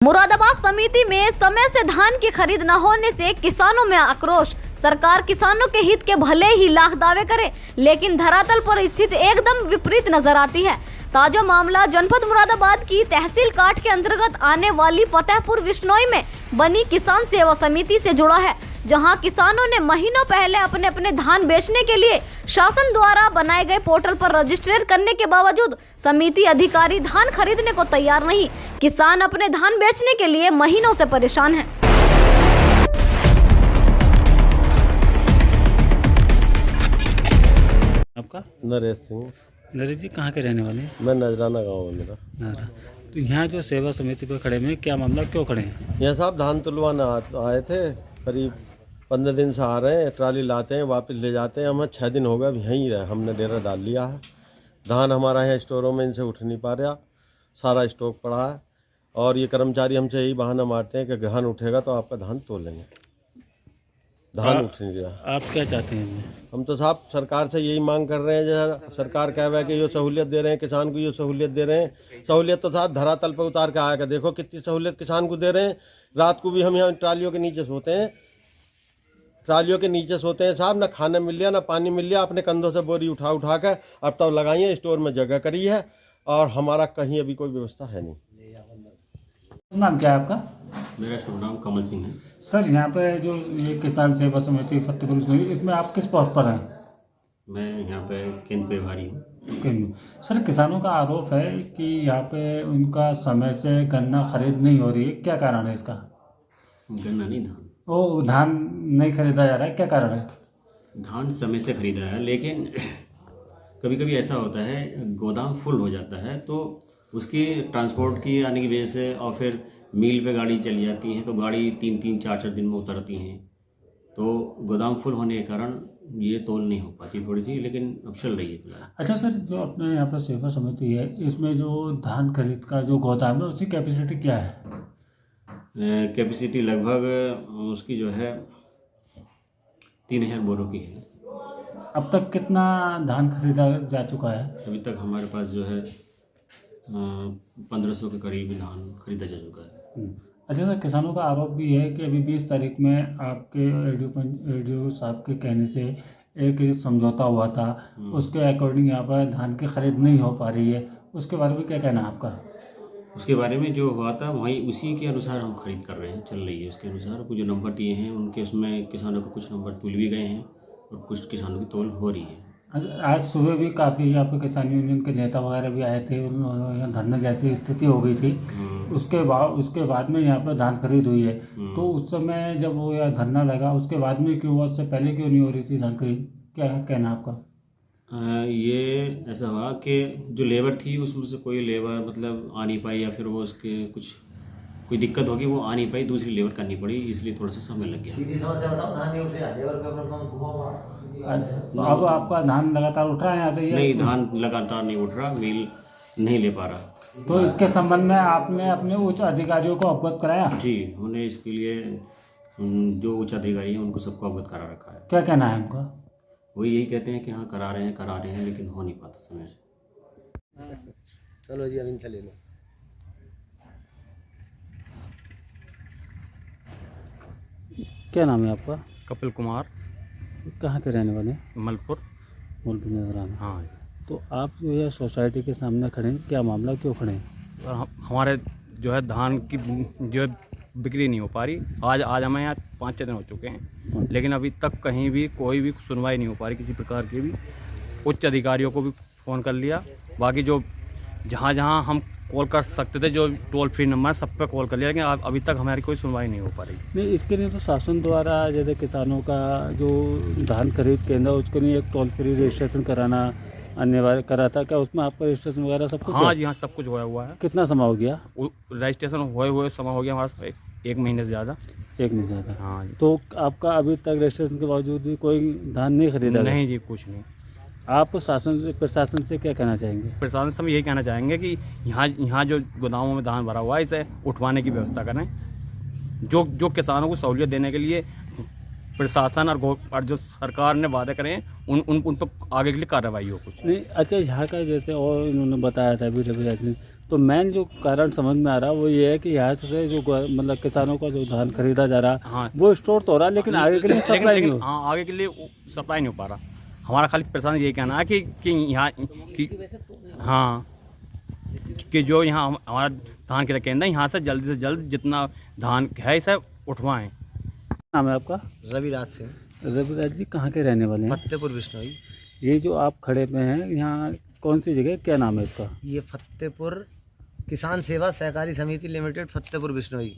मुरादाबाद समिति में समय से धान की खरीद न होने से किसानों में आक्रोश। सरकार किसानों के हित के भले ही लाख दावे करे, लेकिन धरातल पर स्थिति एकदम विपरीत नजर आती है। ताजा मामला जनपद मुरादाबाद की तहसील काठ के अंतर्गत आने वाली फतेहपुर विश्नोई में बनी किसान सेवा समिति से जुड़ा है, जहां किसानों ने महीनों पहले अपने अपने धान बेचने के लिए शासन द्वारा बनाए गए पोर्टल पर रजिस्ट्रेट करने के बावजूद समिति अधिकारी धान खरीदने को तैयार नहीं। किसान अपने धान बेचने के लिए महीनों से परेशान हैं। आपका? नरेश सिंह। नरेश जी कहाँ के रहने वाले हैं? मैं नजराना गाँव है मेरा। नारा। तो यहाँ जो सेवा समिति पर खड़े हैं, क्या मामला, क्यों खड़े हैं? यहाँ साहब धान तुलवाना आए थे, करीब 15 दिन से आ रहे हैं। ट्राली लाते हैं, वापस ले जाते हैं। हमें 6 दिन हो गए, अभी यहीं रहे। हमने डेरा डाल लिया है। धान हमारा यहाँ स्टोरों में इनसे उठ नहीं पा रहा, सारा स्टॉक पड़ा है। और ये कर्मचारी हमसे यही बहाना मारते हैं कि धान उठेगा तो आपका धान तोलेंगे। धान उठ नहीं रहा। आप क्या चाहते हैं? हम तो साहब सरकार से यही मांग कर रहे हैं, जैसा सरकार कह रहा है कि ये सहूलियत दे रहे हैं किसान को, ये सहूलियत दे रहे हैं। सहूलियत तो साहब धरातल पर उतार के आएगा। देखो कितनी सहूलियत किसान को दे रहे हैं। रात को भी हम यहाँ ट्रालियों के नीचे सोते हैं, ट्रालियों के नीचे सोते हैं साहब। ना खाना मिल लिया, ना पानी मिल लिया। अपने कंधों से बोरी उठा उठा कर अब तब लगाइए, स्टोर में जगह करी है और हमारा कहीं अभी कोई व्यवस्था है नहीं। नाम क्या है आपका? मेरा शुभ नाम कमल सिंह है। सर, यहाँ पे जो ये किसान सेवा समिति फतेहपुर, इसमें आप किस पोस्ट पर हैं? मैं यहाँ पे केंद्र प्रभारी हूँ। सर, किसानों का आरोप है कि यहाँ पे उनका समय से गन्ना खरीद नहीं हो रही है। क्या कारण है इसका? गन्ना नहीं, धान। वो धान नहीं खरीदा जा रहा है, क्या कारण है? धान समय से खरीदा है, लेकिन कभी कभी ऐसा होता है गोदाम फुल हो जाता है, तो उसकी ट्रांसपोर्ट की आने की वजह से और फिर मील पे गाड़ी चली जाती है, तो गाड़ी 3-3, 4-4 दिन में उतरती हैं, तो गोदाम फुल होने के कारण ये तोल नहीं हो पाती थोड़ी सी, लेकिन अब चल रही है फिलहाल। अच्छा सर, जो अपने यहाँ पर सेवा समिति है, इसमें जो धान खरीद का जो गोदाम है उसकी कैपेसिटी क्या है? कैपेसिटी लगभग उसकी जो है 3000 बोरों की है। अब तक कितना धान खरीदा जा चुका है? अभी तक हमारे पास जो है 1500 के करीब धान खरीदा जा चुका है। अच्छा सर, किसानों का आरोप भी है कि अभी 20 तारीख में आपके एडीओ साहब के कहने से एक समझौता हुआ था, उसके अकॉर्डिंग यहाँ पर धान की खरीद नहीं हो पा रही है। उसके बारे में क्या कहना है आपका? उसके बारे में जो हुआ था वहीं उसी के अनुसार हम खरीद कर रहे हैं, चल रही है उसके अनुसार। कुछ जो नंबर दिए हैं उनके, उसमें किसानों को कुछ नंबर तुल भी गए हैं और कुछ किसानों की तोल हो रही है। आज सुबह भी काफ़ी यहाँ पे किसान यूनियन के नेता वगैरह भी आए थे, उन्होंने यहाँ धरना जैसी स्थिति हो गई थी। उसके बाद में यहाँ पर धान खरीद हुई है। तो उस समय जब वो यहाँ धरना लगा, उसके बाद में क्यों हुआ, उससे पहले क्यों नहीं हो रही थी धान खरीद? क्या कहना आपका? ये ऐसा हुआ कि जो लेबर थी उसमें से कोई लेबर मतलब आ नहीं पाई, या फिर वो उसके कुछ कोई दिक्कत होगी, वो आ नहीं पाई, दूसरी लेबर करनी पड़ी, इसलिए थोड़ा सा समय लग गया। सीधी समस्या बताओ, धान नहीं उठ रहा, लेबर पे घुमा। अब आपका धान लगातार उठ रहा है यहाँ पे? नहीं, धान लगातार नहीं उठ रहा, मिल नहीं ले पा रहा। तो इसके संबंध में आपने अपने उच्च अधिकारियों को अवगत कराया? जी, उन्हें इसके लिए जो उच्च अधिकारी हैं उनको सबको अवगत करा रखा है। क्या कहना है उनका? वो यही कहते हैं कि हाँ करा रहे हैं, लेकिन हो नहीं पाता समय से। चलो जी, इनसे ले लो। क्या नाम है आपका? कपिल कुमार। कहाँ के रहने वाले हैं? मलपुर। मुल्क नजराना। हाँ। तो आप जो है सोसाइटी के सामने खड़े हैं, क्या मामला, क्यों खड़े हैं? और हमारे जो है धान की जो है बिक्री नहीं हो पा रही। आज हमें यहाँ 5-6 दिन हो चुके हैं, लेकिन अभी तक कहीं भी कोई भी सुनवाई नहीं हो पा रही किसी प्रकार की भी। उच्च अधिकारियों को भी फ़ोन कर लिया, बाकी जो जहाँ हम कॉल कर सकते थे, जो टोल फ्री नंबर सब पे कॉल कर लिया, लेकिन अभी तक हमारी कोई सुनवाई नहीं हो पा रही। नहीं, इसके लिए तो शासन द्वारा जैसे किसानों का जो धान खरीद केंद्र, उसके लिए एक टोल फ्री रजिस्ट्रेशन कराना अनिवार्य करा था। क्या उसमें आपका रजिस्ट्रेशन वगैरह सब कुछ? हाँ जी, हाँ, सब कुछ होया हुआ है। कितना समय हो गया रजिस्ट्रेशन हुए समय हो गया हमारा 1 महीने से ज़्यादा। 1 महीने ज़्यादा? हाँ जी। तो आपका अभी तक रजिस्ट्रेशन के बावजूद भी कोई धान नहीं खरीदा? नहीं जी, कुछ नहीं। आप प्रशासन से क्या कहना चाहेंगे? प्रशासन से हम यही कहना चाहेंगे कि यहाँ जो गोदामों में धान भरा हुआ है, इसे उठवाने की व्यवस्था करें। जो किसानों को सहूलियत देने के लिए प्रशासन और जो सरकार ने वादे करे हैं उन पर आगे के लिए कार्रवाई हो कुछ। नहीं अच्छा, यहाँ का जैसे और इन्होंने बताया था अभी रवि राज ने, तो मेन जो कारण समझ में आ रहा है वो ये है कि यहाँ से जो मतलब किसानों का जो धान खरीदा जा रहा है हाँ, वो स्टोर तो हो रहा है, लेकिन आगे के लिए सप्लाई नहीं हो। हाँ, आगे के लिए सप्लाई नहीं हो पा रहा। हमारा खाली प्रशासन यही कहना है कि यहाँ हाँ कि जो यहाँ हमारा धान के केंद्र है, यहाँ से जल्द जितना धान है इसे उठवाएं। नाम है आपका? रविराज सिंह, रविराज जी कहाँ के रहने वाले हैं? फतेहपुर बिश्नोई। ये जो आप खड़े पे हैं यहाँ कौन सी जगह, क्या नाम है इसका? ये फतेहपुर किसान सेवा सहकारी समिति लिमिटेड, फतेहपुर बिश्नोई।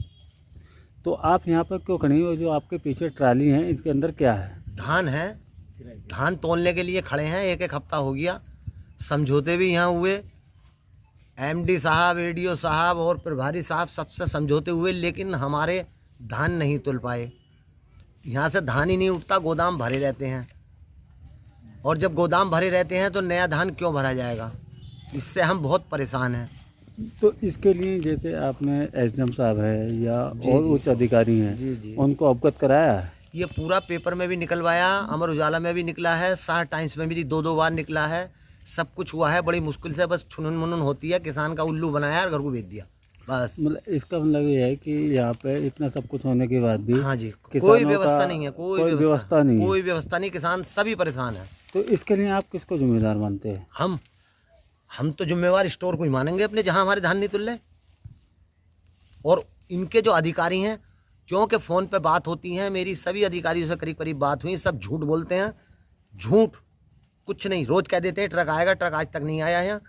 तो आप यहाँ पर क्यों खड़े हो? जो आपके पीछे ट्राली है इसके अंदर क्या है? धान है, धान तोलने के लिए खड़े हैं। एक हफ्ता हो गया, समझौते भी यहाँ हुए, एमडी साहब, एडीओ साहब और प्रभारी साहब सबसे समझौते हुए, लेकिन हमारे धान नहीं तुल पाए। यहाँ से धान ही नहीं उठता, गोदाम भरे रहते हैं, और जब गोदाम भरे रहते हैं तो नया धान क्यों भरा जाएगा? इससे हम बहुत परेशान हैं। तो इसके लिए जैसे आपने एसडीएम साहब है या और उच्च अधिकारी हैं, उनको अवगत कराया है? ये पूरा पेपर में भी निकलवाया, अमर उजाला में भी निकला है, स्टार टाइम्स में भी 2-2 बार निकला है, सब कुछ हुआ है। बड़ी मुश्किल से बस छुनन मुनन होती है, किसान का उल्लू बनाया और घर को भेज दिया बस। मतलब इसका मतलब ये है कि यहाँ पे इतना सब कुछ होने के बाद भी हाँ जी, किसानों कोई व्यवस्था का नहीं है, कोई व्यवस्था नहीं है। कोई व्यवस्था नहीं, किसान सभी परेशान है। तो इसके लिए आप किसको जिम्मेदार मानते हैं? हम तो जिम्मेवार स्टोर को ही मानेंगे अपने, जहाँ हमारे धान नहीं तुल रहे। और इनके जो अधिकारी हैं, क्योंकि फ़ोन पे बात होती है मेरी, सभी अधिकारियों से करीब बात हुई, सब झूठ बोलते हैं। झूठ कुछ नहीं, रोज़ कह देते हैं ट्रक आएगा, ट्रक आज तक नहीं आया है,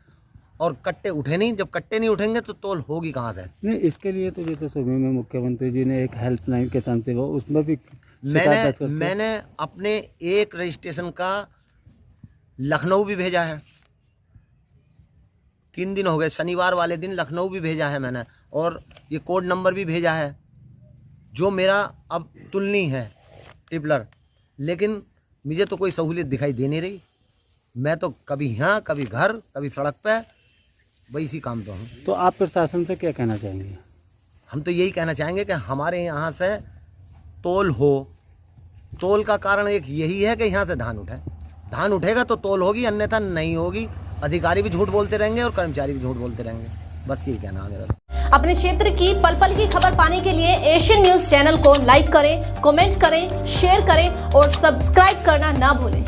और कट्टे उठे नहीं। जब कट्टे नहीं उठेंगे तो तोल होगी कहाँ से? नहीं, इसके लिए तो जैसे सुबह में मुख्यमंत्री जी ने एक हेल्पलाइन किसान सेवा, उसमें भी मैंने अपने एक रजिस्ट्रेशन का लखनऊ भी भेजा है। 3 दिन हो गए, शनिवार वाले दिन लखनऊ भी भेजा है मैंने, और ये कोड नंबर भी भेजा है जो मेरा अब तुलनी है टिपलर, लेकिन मुझे तो कोई सहूलियत दिखाई दे नहीं रही। मैं तो कभी यहाँ, कभी घर, कभी सड़क पे, वही इसी काम पे हूँ। तो आप प्रशासन से क्या कहना चाहेंगे? हम तो यही कहना चाहेंगे कि हमारे यहाँ से तोल हो। तोल का कारण एक यही है कि यहाँ से धान उठे, धान उठेगा तो तोल होगी, अन्यथा नहीं होगी। अधिकारी भी झूठ बोलते रहेंगे और कर्मचारी भी झूठ बोलते रहेंगे, बस यही कहना है मेरा। अपने क्षेत्र की पल पल की खबर पाने के लिए एशियन न्यूज चैनल को लाइक करें, कमेंट करें, शेयर करें और सब्सक्राइब करना ना भूलें।